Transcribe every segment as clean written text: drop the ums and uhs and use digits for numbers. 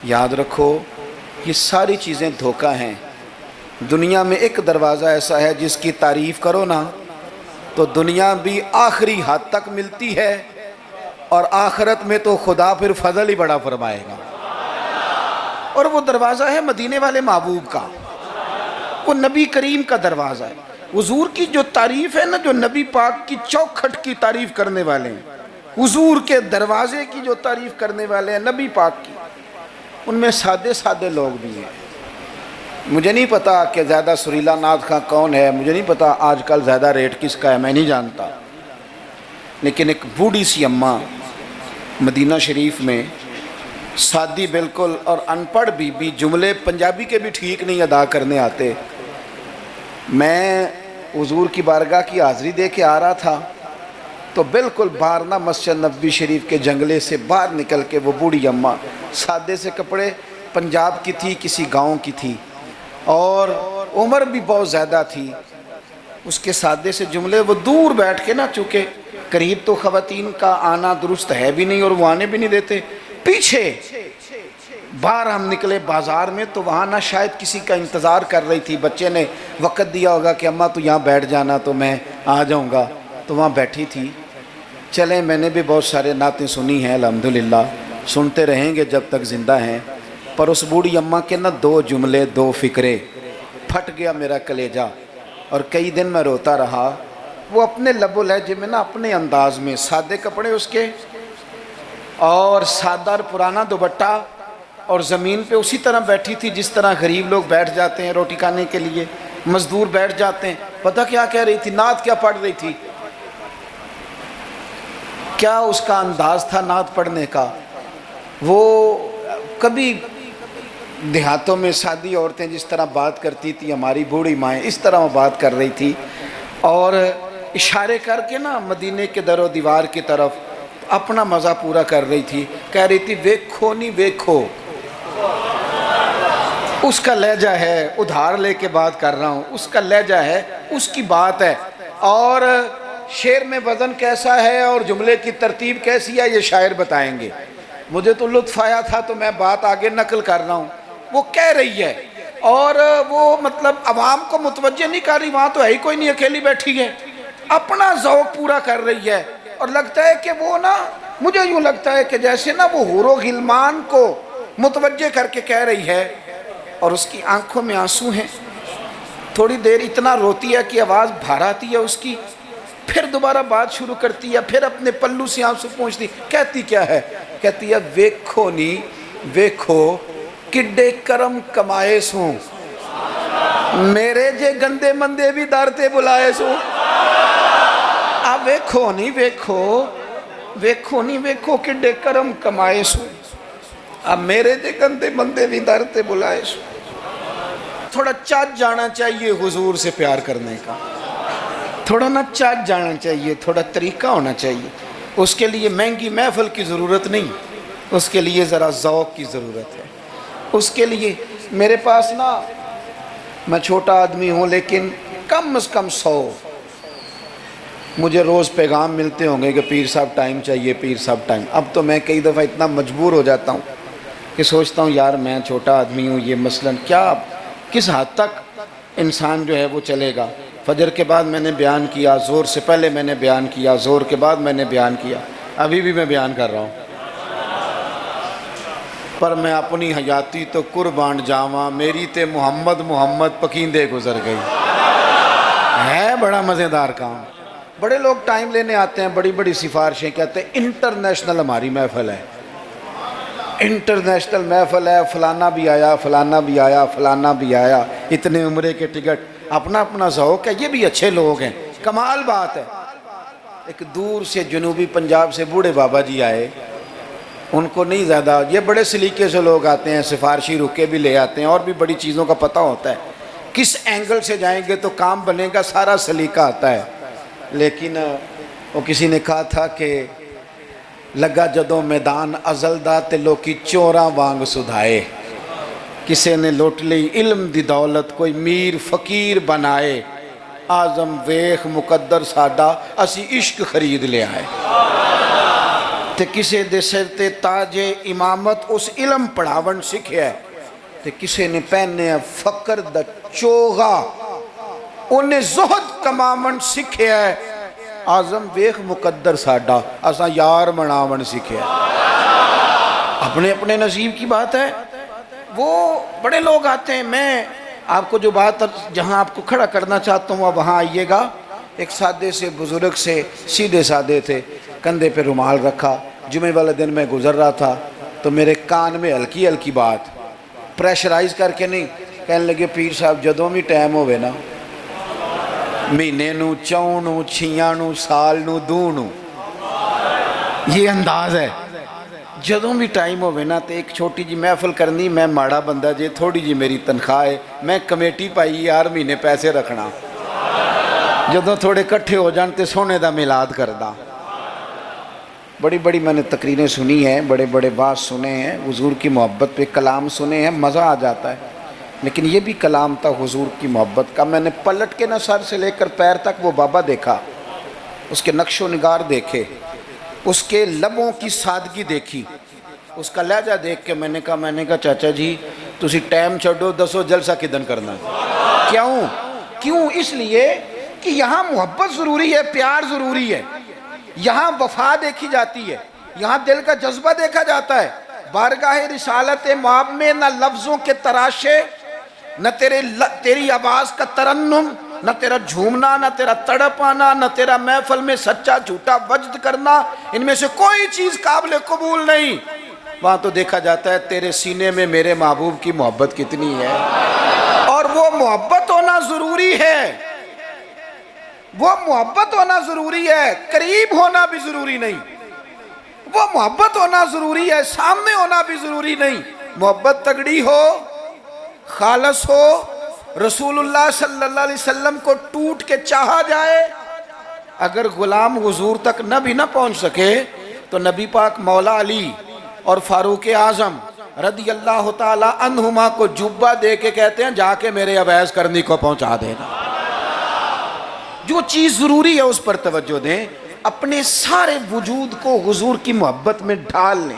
یاد رکھو یہ ساری چیزیں دھوکہ ہیں۔ دنیا میں ایک دروازہ ایسا ہے جس کی تعریف کرو نا تو دنیا بھی آخری حد تک ملتی ہے، اور آخرت میں تو خدا پھر فضل ہی بڑا فرمائے گا۔ اور وہ دروازہ ہے مدینے والے محبوب کا، وہ نبی کریم کا دروازہ ہے۔ حضور کی جو تعریف ہے نا، جو نبی پاک کی چوکھٹ کی تعریف کرنے والے ہیں، حضور کے دروازے کی جو تعریف کرنے والے ہیں نبی پاک کی، ان میں سادے سادے لوگ بھی ہیں۔ مجھے نہیں پتا کہ زیادہ سریلا نعت خواں کون ہے، مجھے نہیں پتا آج کل زیادہ ریٹ کس کا ہے، میں نہیں جانتا، لیکن ایک بوڑھی سی اماں مدینہ شریف میں، سادی بالکل اور ان پڑھ بھی جملے پنجابی کے بھی ٹھیک نہیں ادا کرنے آتے۔ میں حضور کی بارگاہ کی حاضری دے کے آ رہا تھا تو بالکل باہر نا مسجد نبوی شریف کے جنگلے سے باہر نکل کے وہ بوڑھی اماں، سادے سے کپڑے، پنجاب کی تھی، کسی گاؤں کی تھی، اور عمر بھی بہت زیادہ تھی۔ اس کے سادے سے جملے، وہ دور بیٹھ کے نا، چونکہ قریب تو خواتین کا آنا درست ہے بھی نہیں اور وہ آنے بھی نہیں دیتے، پیچھے باہر ہم نکلے بازار میں تو وہاں نا شاید کسی کا انتظار کر رہی تھی، بچے نے وقت دیا ہوگا کہ اماں تو یہاں بیٹھ جانا تو میں آ جاؤں گا، تو وہاں بیٹھی تھی۔ چلیں، میں نے بھی بہت سارے نعتیں سنی ہیں الحمدللہ، سنتے رہیں گے جب تک زندہ ہیں، پر اس بوڑھی اماں کے نا دو جملے، دو فکرے، پھٹ گیا میرا کلیجہ، اور کئی دن میں روتا رہا۔ وہ اپنے لب و لہجے میں نا، اپنے انداز میں، سادے کپڑے اس کے اور سادہ پرانا دوپٹہ، اور زمین پہ اسی طرح بیٹھی تھی جس طرح غریب لوگ بیٹھ جاتے ہیں روٹی کھانے کے لیے، مزدور بیٹھ جاتے ہیں۔ پتہ کیا کہہ رہی تھی؟ نعت کیا پڑھ رہی تھی؟ کیا اس کا انداز تھا نعت پڑھنے کا؟ وہ کبھی دیہاتوں میں سادی عورتیں جس طرح بات کرتی تھی، ہماری بوڑھی مائیں اس طرح وہ بات کر رہی تھی، اور اشارے کر کے نا مدینے کے در و دیوار کی طرف اپنا مزہ پورا کر رہی تھی۔ کہہ رہی تھی، ویکھو نہیں ویکھو، اس کا لہجہ ہے، ادھار لے کے بات کر رہا ہوں، اس کا لہجہ ہے، اس کی بات ہے، اور شعر میں وزن کیسا ہے اور جملے کی ترتیب کیسی ہے یہ شاعر بتائیں گے۔ مجھے تو لطف آیا تھا تو میں بات آگے نقل کر رہا ہوں۔ وہ کہہ رہی ہے اور وہ مطلب عوام کو متوجہ نہیں کر رہی، وہاں تو ہے ہی کوئی نہیں، اکیلی بیٹھی ہے، اپنا ذوق پورا کر رہی ہے، اور لگتا ہے کہ وہ نا، مجھے یوں لگتا ہے کہ جیسے نا وہ حور و غلمان کو متوجہ کر کے کہہ رہی ہے، اور اس کی آنکھوں میں آنسو ہیں۔ تھوڑی دیر اتنا روتی ہے کہ آواز بھار آتی ہے اس کی، پھر دوبارہ بات شروع کرتی ہے، پھر اپنے پلو سے آنسو پہنچتی، کہتی کیا ہے؟ کہتی ہے، ویکھو نی ویکھو کڈے کرم کمائے سوں، میرے جے گندے مندے بھی در تے بلائے سوں۔ اب ویکھو نہیں ویکھو، ویکھو نہیں ویکھو کڈے کرم کمائے سوں، اب میرے جے گندے مندے بھی در تے بلائے سوں۔ تھوڑا چاچ جانا چاہیے حضور سے پیار کرنے کا، تھوڑا نا چاچ جانا چاہیے، تھوڑا طریقہ ہونا چاہیے۔ اس کے لیے مہنگی محفل کی ضرورت نہیں، اس کے لیے ذرا ذوق کی ضرورت ہے۔ اس کے لیے میرے پاس نا، میں چھوٹا آدمی ہوں لیکن کم از کم 100 مجھے روز پیغام ملتے ہوں گے کہ پیر صاحب ٹائم چاہیے، پیر صاحب ٹائم۔ اب تو میں کئی دفعہ اتنا مجبور ہو جاتا ہوں کہ سوچتا ہوں یار میں چھوٹا آدمی ہوں، یہ مثلاً کیا کس حد تک انسان جو ہے وہ چلے گا۔ فجر کے بعد میں نے بیان کیا، زور سے پہلے میں نے بیان کیا، زور کے بعد میں نے بیان کیا، ابھی بھی میں بیان کر رہا ہوں، پر میں اپنی حیاتی تو قربان جاواں، میری تے محمد محمد پکیندے گزر گئی۔ ہے بڑا مزیدار کام۔ بڑے لوگ ٹائم لینے آتے ہیں، بڑی بڑی سفارشیں کہتے ہیں انٹرنیشنل ہماری محفل ہے، انٹرنیشنل محفل ہے، فلانا بھی آیا، فلانا بھی آیا، فلانا بھی آیا، اتنے عمرے کے ٹکٹ، اپنا اپنا ذوق ہے، یہ بھی اچھے لوگ ہیں، کمال بات ہے۔ ایک دور سے جنوبی پنجاب سے بوڑھے بابا جی آئے، ان کو نہیں زیادہ، یہ بڑے سلیقے سے لوگ آتے ہیں، سفارشی رکے بھی لے آتے ہیں، اور بھی بڑی چیزوں کا پتہ ہوتا ہے، کس اینگل سے جائیں گے تو کام بنے گا، سارا سلیقہ آتا ہے۔ لیکن وہ کسی نے کہا تھا کہ لگا جدوں میدان ازل دا تے لوکی چوراں وانگ سدھائے، کسے نے لوٹ لی علم دی دولت کوئی میر فقیر بنائے، آزم ویخ مقدر ساڈا اسی عشق خرید لیا ہے۔ تے کسے دے سر تے تاج امامت اس علم پڑھاون سکھیا ہے تے کسے نے پہنے فقر دا چوغا انہیں زہد کماون سکھیا ہے. آزم ویخ مقدر ساڈا اساں یار مناون سکھیا ہے. اپنے اپنے نصیب کی بات ہے. وہ بڑے لوگ آتے ہیں. میں آپ کو جو بات جہاں آپ کو کھڑا کرنا چاہتا ہوں وہاں آئیے گا. ایک سادے سے بزرگ سے سیدھے سادے تھے, کندھے پہ رومال رکھا. جمعے والے دن میں گزر رہا تھا تو میرے کان میں ہلکی ہلکی بات, پریشرائز کر کے نہیں, کہنے لگے پیر صاحب جدوں بھی ٹائم ہوئے نا, مہینے نو, چون نو, چھیاں نو, سال نو, دو نو, یہ انداز ہے. جدوں بھی ٹائم ہوئے نا تو ایک چھوٹی جی محفل کرنی. میں ماڑا بندہ جے, تھوڑی جی میری تنخواہ ہے, میں کمیٹی پائی یار مہینے پیسے رکھنا, جدوں تھوڑے کٹھے ہو جان تے سونے دا میلاد کردہ. بڑی بڑی میں نے تقریریں سنی ہیں, بڑے بڑے باز سنے ہیں, حضور کی محبت پہ کلام سنے ہیں, مزہ آ جاتا ہے. لیکن یہ بھی کلام تھا حضور کی محبت کا. میں نے پلٹ کے نہ سر سے لے کر پیر تک وہ بابا دیکھا, اس کے نقش و نگار دیکھے, اس کے لبوں کی سادگی دیکھی, اس کا لہجہ دیکھ کے میں نے کہا چاچا جی تسی ٹائم چھڑو, دسو جلسہ کدن کرنا ہے. کیوں؟ اس لیے کہ یہاں محبت ضروری ہے, پیار ضروری ہے, یہاں وفا دیکھی جاتی ہے, یہاں دل کا جذبہ دیکھا جاتا ہے. بارگاہ رسالت مآب میں نہ لفظوں کے تراشے, نہ تیری آواز کا ترنم, نہ تیرا جھومنا, نہ تیرا تڑپ آنا, نہ تیرا محفل میں سچا جھوٹا وجد کرنا, ان میں سے کوئی چیز قابل قبول نہیں. وہاں تو دیکھا جاتا ہے تیرے سینے میں میرے محبوب کی محبت کتنی ہے. اور وہ محبت ہونا ضروری ہے, وہ محبت ہونا ضروری ہے, قریب ہونا بھی ضروری نہیں. وہ محبت ہونا ضروری ہے, سامنے ہونا بھی ضروری نہیں. محبت تگڑی ہو, خالص ہو, رسول اللہ صلی اللہ علیہ وسلم کو ٹوٹ کے چاہا جائے. اگر غلام حضور تک نہ بھی نہ پہنچ سکے تو نبی پاک مولا علی اور فاروق اعظم رضی اللہ تعالی عنہما کو جبہ دے کے کہتے ہیں جا کے میرے اویس کرنی کو پہنچا دینا. جو چیز ضروری ہے اس پر توجہ دیں, اپنے سارے وجود کو حضور کی محبت میں ڈھال لیں,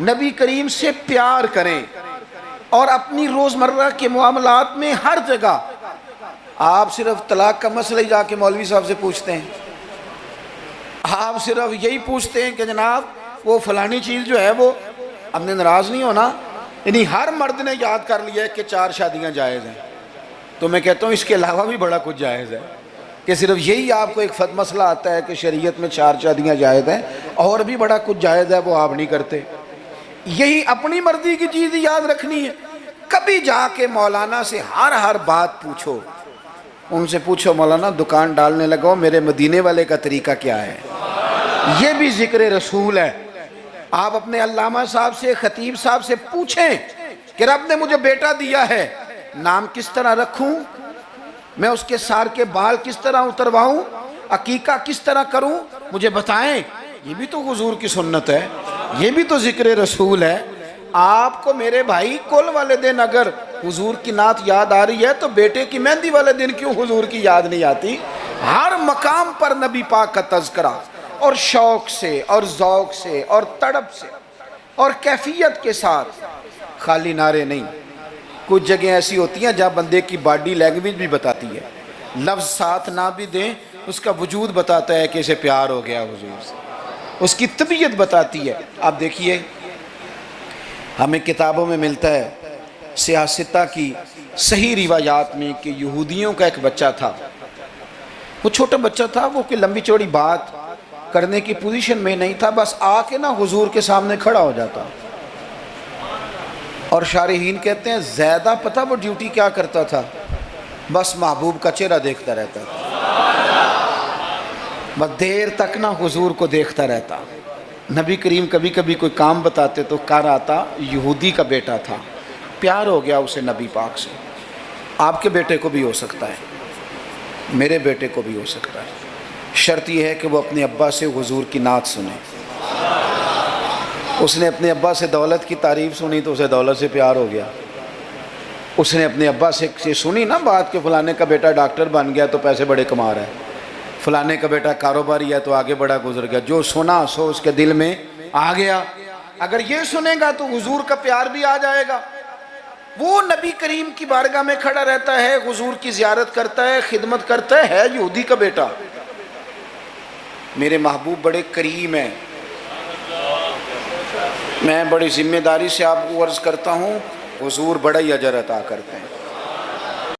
نبی کریم سے پیار کریں, اور اپنی روزمرہ کے معاملات میں ہر جگہ. آپ صرف طلاق کا مسئلہ ہی جا کے مولوی صاحب سے پوچھتے ہیں, آپ صرف یہی پوچھتے ہیں کہ جناب وہ فلانی چیز جو ہے وہ ہم نے ناراض نہیں ہونا. یعنی ہر مرد نے یاد کر لیا ہے کہ 4 شادیاں جائز ہیں. تو میں کہتا ہوں اس کے علاوہ بھی بڑا کچھ جائز ہے, کہ صرف یہی آپ کو ایک مسئلہ آتا ہے کہ شریعت میں 4 شادیاں جائز ہیں, اور بھی بڑا کچھ جائز ہے وہ آپ نہیں کرتے. یہی اپنی مرضی کی چیز یاد رکھنی ہے. کبھی جا کے مولانا سے ہر بات پوچھو, ان سے پوچھو مولانا دکان ڈالنے لگو میرے مدینے والے کا طریقہ کیا ہے. یہ بھی ذکر رسول ہے. آپ اپنے علامہ صاحب سے, خطیب صاحب سے پوچھیں کہ رب نے مجھے بیٹا دیا ہے, نام کس طرح رکھوں, میں اس کے سار کے بال کس طرح اترواؤں, عقیقہ کس طرح کروں, مجھے بتائیں. یہ بھی تو حضور کی سنت ہے, یہ بھی تو ذکر رسول ہے. آپ کو میرے بھائی کل والے دن اگر حضور کی نعت یاد آ رہی ہے تو بیٹے کی مہندی والے دن کیوں حضور کی یاد نہیں آتی. ہر مقام پر نبی پاک کا تذکرہ, اور شوق سے اور ذوق سے اور تڑپ سے اور کیفیت کے ساتھ, خالی نعرے نہیں. کچھ جگہیں ایسی ہوتی ہیں جہاں بندے کی باڈی لینگویج بھی بتاتی ہے, لفظ ساتھ نہ بھی دیں اس کا وجود بتاتا ہے کہ اسے پیار ہو گیا حضور سے, اس کی طبیعت بتاتی ہے. آپ دیکھیے ہمیں کتابوں میں ملتا ہے سیاستہ کی صحیح روایات میں کہ یہودیوں کا ایک بچہ تھا, وہ چھوٹا بچہ تھا, وہ کوئی لمبی چوڑی بات کرنے کی پوزیشن میں نہیں تھا, بس آ کے نا حضور کے سامنے کھڑا ہو جاتا. اور شارحین کہتے ہیں زیادہ پتہ وہ ڈیوٹی کیا کرتا تھا, بس محبوب کا چہرہ دیکھتا رہتا تھا, بس دیر تک نا حضور کو دیکھتا رہتا. نبی کریم کبھی کبھی کوئی کام بتاتے تو کر آتا, یہودی کا بیٹا تھا, پیار ہو گیا اسے نبی پاک سے. آپ کے بیٹے کو بھی ہو سکتا ہے, میرے بیٹے کو بھی ہو سکتا ہے. شرط یہ ہے کہ وہ اپنے ابا سے حضور کی نعت سنیں. اس نے اپنے ابا سے دولت کی تعریف سنی تو اسے دولت سے پیار ہو گیا. اس نے اپنے ابا سے سنی نا بات کہ فلانے کا بیٹا ڈاکٹر بن گیا تو پیسے بڑے کما رہا ہے, فلانے کا بیٹا کاروباری ہے تو آگے بڑا گزر گیا. جو سنا سو اس کے دل میں آ گیا. اگر یہ سنے گا تو حضور کا پیار بھی آ جائے گا. وہ نبی کریم کی بارگاہ میں کھڑا رہتا ہے، حضور کی زیارت کرتا ہے، خدمت کرتا ہے یہودی کا بیٹا. میرے محبوب بڑے کریم ہیں. میں بڑی ذمہ داری سے آپ کو عرض کرتا ہوں، حضور بڑا ہی اجر عطا کرتے ہیں.